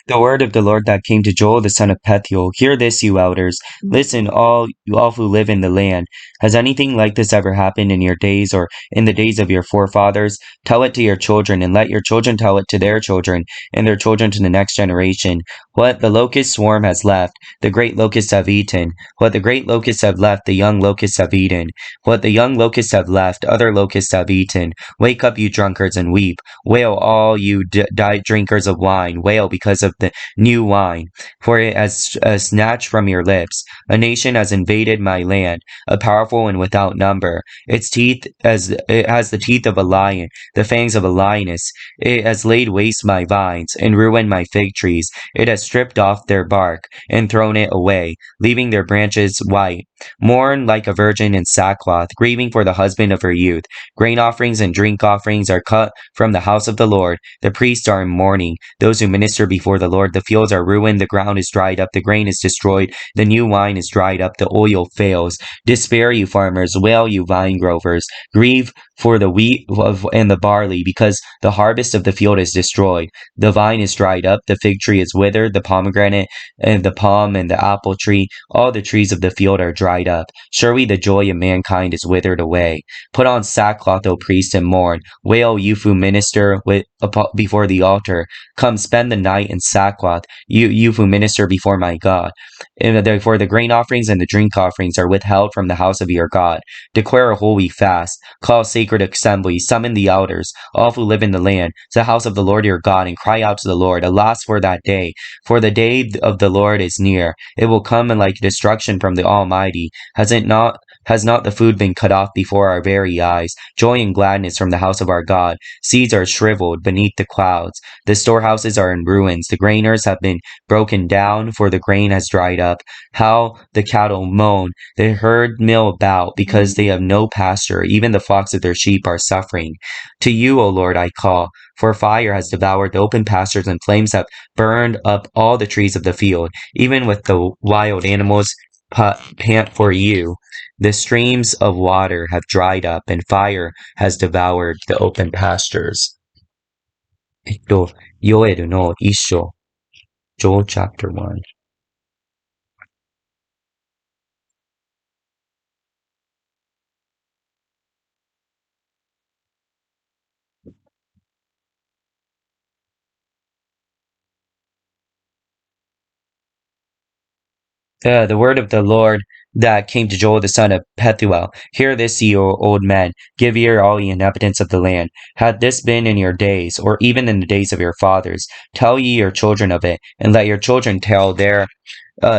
The word of the Lord that came to Joel the son of Pethuel. Hear this, you elders. Listen, all you all who live in the land. Has anything like this ever happened in your days or in the days of your forefathers? Tell it to your children, and let your children tell it to their children, and their children to the next generation. What the locust swarm has left, the great locusts have eaten. What the great locusts have left, the young locusts have eaten. What the young locusts have left, other locusts have eaten. Wake up, you drunkards, and weep. Wail, all you drinkers of wine. Wail because of the new wine, for it has snatched from your lips. A nation has invaded my land, a powerful and without number. Its teeth it has the teeth of a lion, the fangs of a lioness. It has laid waste my vines and ruined my fig trees. It has stripped off their bark and thrown it away, leaving their branches white. Mourn like a virgin in sackcloth, grieving for the husband of her youth. Grain offerings and drink offerings are cut from the house of the Lord. The priests are in mourning, those who minister before the Lord. The fields are ruined, the ground is dried up, the grain is destroyed, the new wine is dried up, the oil fails. Despair, you farmers, wail, you vine growers. Grieve for the wheat and the barley, because the harvest of the field is destroyed. The vine is dried up, the fig tree is withered, the pomegranate and the palm and the apple tree, all the trees of the field are dried up. Surely the joy of mankind is withered away. Put on sackcloth, O priest, and mourn. Wail, you who minister before the altar. Come, spend the night in sackcloth, you who minister before my God. For the grain offerings and the drink offerings are withheld from the house of your God. Declare a holy fast. Call sacred assembly. Summon the elders, all who live in the land, to the house of the Lord your God, and cry out to the Lord. Alas for that day! For the day of the Lord is near. It will come like destruction from the Almighty. Has not the food been cut off before our very eyes? Joy and gladness from the house of our God. Seeds are shriveled beneath the clouds. The storehouses are in ruins. The graners have been broken down, for the grain has dried up. How the cattle moan. The herd mill about, because they have no pasture. Even the flocks of their sheep are suffering. To you, O Lord, I call, for fire has devoured the open pastures, and flames have burned up all the trees of the field. Even with the wild animals pant for you. The streams of water have dried up, and fire has devoured the open pastures. ヨエルの一章 Joel chapter 1. The word of the Lord that came to Joel the son of Pethuel. Hear this, ye old men. Give ear, all ye inhabitants of the land. Had this been in your days, or even in the days of your fathers, tell ye your children of it, and let your children tell their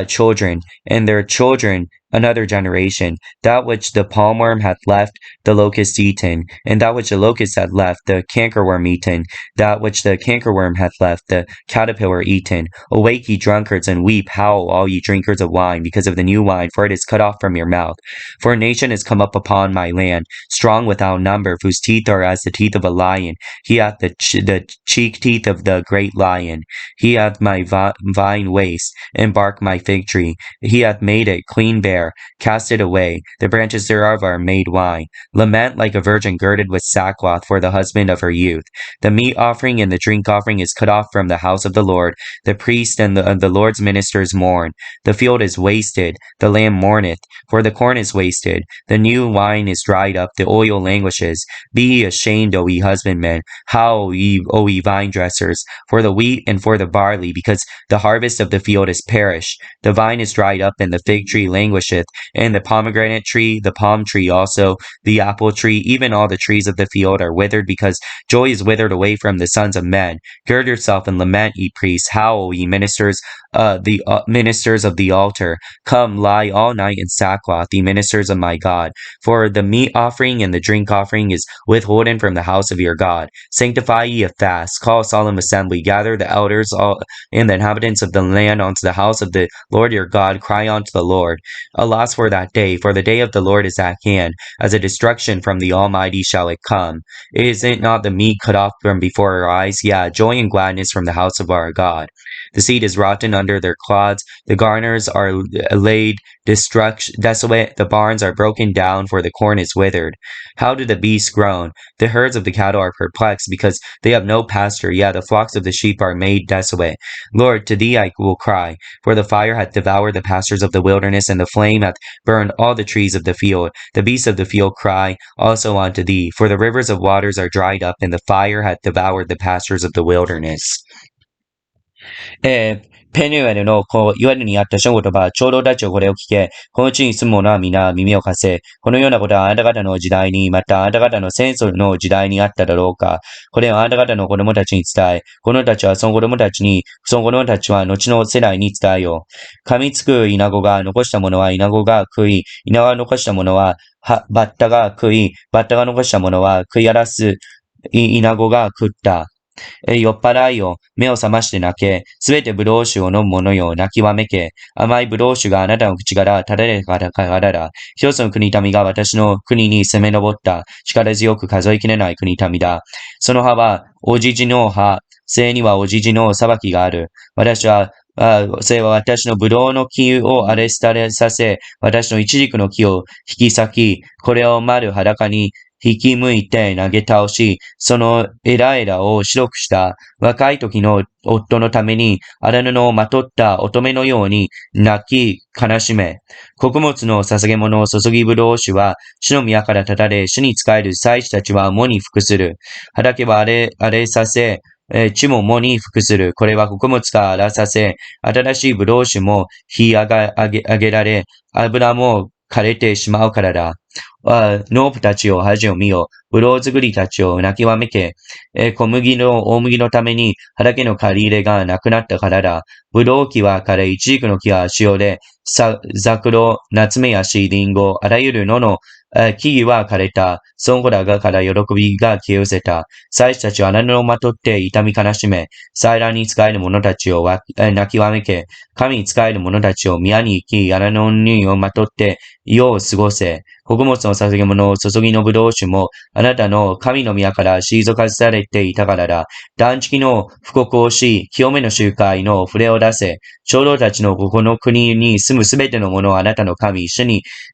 children, and their children another generation. That which the palmworm hath left, the locust eaten, and that which the locust hath left, the cankerworm eaten, that which the cankerworm hath left, the caterpillar eaten. Awake, ye drunkards, and weep, howl, all ye drinkers of wine, because of the new wine, for it is cut off from your mouth. For a nation is come up upon my land, strong without number, whose teeth are as the teeth of a lion. He hath the cheek teeth of the great lion. He hath my vine waste, and bark my fig tree. He hath made it clean bare, cast it away. The branches thereof are made wine. Lament like a virgin girded with sackcloth for the husband of her youth. The meat offering and the drink offering is cut off from the house of the Lord. The priest and the Lord's ministers mourn. The field is wasted, the land mourneth, for the corn is wasted. The new wine is dried up, the oil languishes. Be ye ashamed, O ye husbandmen. Howl, O ye vine dressers, for the wheat and for the barley, because the harvest of the field is perished. The vine is dried up, and the fig tree languisheth, and the pomegranate tree, the palm tree also, the apple tree, even all the trees of the field are withered, because joy is withered away from the sons of men. Gird yourself and lament, ye priests. Howl, ye ministers, ministers of the altar. Come, lie all night in sackcloth, ye ministers of my God. For the meat offering and the drink offering is withholden from the house of your God. Sanctify ye a fast, call a solemn assembly, gather the elders and the inhabitants of the land unto the house house of the Lord your God, cry unto the Lord. Alas for that day, for the day of the Lord is at hand. As a destruction from the Almighty shall it come. Is it not the meat cut off from before our eyes? Yeah, joy and gladness from the house of our God. The seed is rotten under their clods. The garners are laid desolate. The barns are broken down, for the corn is withered. How do the beasts groan? The herds of the cattle are perplexed, because they have no pasture. Yeah, the flocks of the sheep are made desolate. Lord, to thee I will cry, for the fire hath devoured the pastures of the wilderness, and the flame hath burned all the trees of the field. The beasts of the field cry also unto thee, for the rivers of waters are dried up, and the fire hath devoured the pastures of the wilderness. ペヌエルのいわゆるにあった諸言葉、長老たちをこれを聞け、この地に住む者は皆耳を貸せ。このようなことはあなた方の時代に、またあなた方の戦争の時代にあっただろうか。これをあなた方の子供たちに伝え、子供たちはその子供たちは後の世代に伝えよう。噛みつく稲子が残したものは稲子が食い、稲子が残したものはバッタが食い、バッタが残したものは食い荒らす稲子が食った。酔っ払いよ、目を覚まして泣け、すべてブドウ酒を飲む者よ、泣きわめけ、甘いブドウ酒があなたの口から垂れるからだ。一つの国民が私の国に攻め上った、力強く数えきれない国民だ。その葉は、おじじの葉、背にはおじじの裁きがある。私は私のブドウの木を荒れさせ、私のイチジクの木を引き裂き、これを丸裸に引き向いて投げ倒し、その枝を白くした若い時の夫のために荒布をまとった乙女のように泣き悲しめ。穀物の捧げ物を注ぎブドウ酒は主の宮から立たれ、主に仕える祭司たちは喪に服する。畑は荒れさせ、地も喪に服する。これは穀物が荒させ、新しいブドウ酒も火上げられ、油も枯れてしまうからだ。農夫たちを恥を見よ。ブドウ作りたちを泣きわめけ。大麦のために畑の借り入れがなくなったからだ。ブドウ木は枯れ、イチジクの木は塩で、ザクロ、ナツメヤシ、リンゴ、あらゆる野の木々は枯れた。その子らがから喜びが消え失せた。祭司たちは荒布をまとって痛み悲しめ。祭壇に仕える者たちを泣きわめけ。神に仕える者たちを宮に行き、荒布をまとって世を過ごせ。穀物の捧げ物を注ぎのブドウ酒も、あなたの神の宮から退かされていたからだ。断食の布告をし、清めの集会の触れを出せ。長老たちのこの国に住むすべての者をあなたの神、主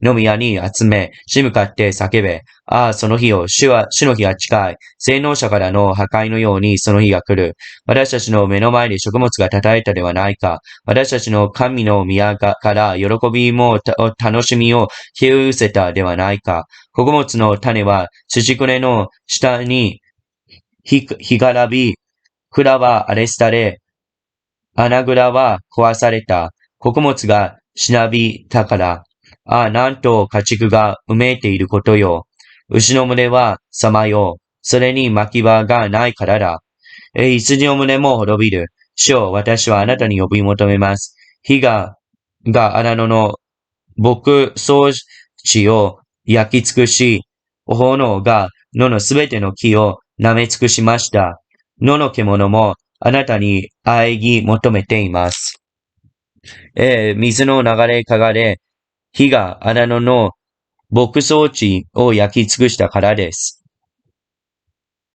の宮に集め、主向かって叫べ。ああ、その日を、主の日が近い。洗脳者からの破壊のようにその日が来る。私たちの目の前で食物が叩いたではないか。私たちの神の宮から喜びも楽しみを消え失せたではないか。穀物の種は土くれの下に干からび、蔵は荒れ廃れ、穴蔵は壊された。穀物がしなびたから。ああ、なんと家畜がうめいていることよ。牛の群れはさまよう。それに牧場がないからだ。羊の群れも滅びる。主よ、私はあなたに呼び求めます。火が荒野の牧草地を焼き尽くし、炎が野のすべての木を舐め尽くしました。野の獣もあなたに喘ぎ求めています。水の流れかがれ、火が荒野の牧草地を焼き尽くしたからです。